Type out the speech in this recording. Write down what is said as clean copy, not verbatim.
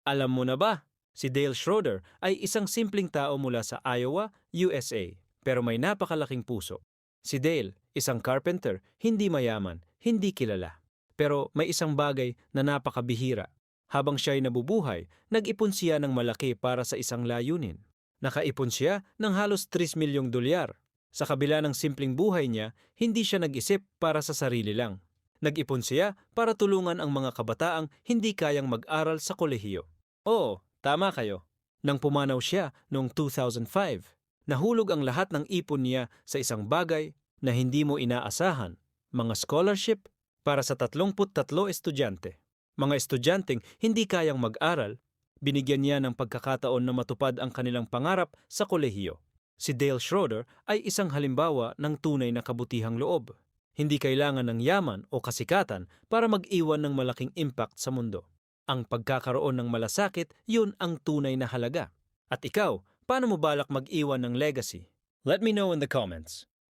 Alam mo na ba? Si Dale Schroeder ay isang simpleng tao mula sa Iowa, USA, pero may napakalaking puso. Si Dale, isang carpenter, hindi mayaman, hindi kilala. Pero may isang bagay na napakabihira. Habang siya'y nabubuhay, nag-ipon siya ng malaki para sa isang layunin. Nakaipon siya ng halos 3 milyong dolyar. Sa kabila ng simpleng buhay niya, hindi siya nag-isip para sa sarili lang. Nag-ipon siya para tulungan ang mga kabataang hindi kayang mag-aral sa kolehiyo. Oo, tama kayo. Nang pumanaw siya noong 2005, nahulog ang lahat ng ipon niya sa isang bagay na hindi mo inaasahan, mga scholarship para sa 33 estudyante. Mga estudyanteng hindi kayang mag-aral, binigyan niya ng pagkakataon na matupad ang kanilang pangarap sa kolehiyo. Si Dale Schroeder ay isang halimbawa ng tunay na kabutihang loob. Hindi kailangan ng yaman o kasikatan para mag-iwan ng malaking impact sa mundo. Ang pagkakaroon ng malasakit, yun ang tunay na halaga. At ikaw, paano mo balak mag-iwan ng legacy? Let me know in the comments.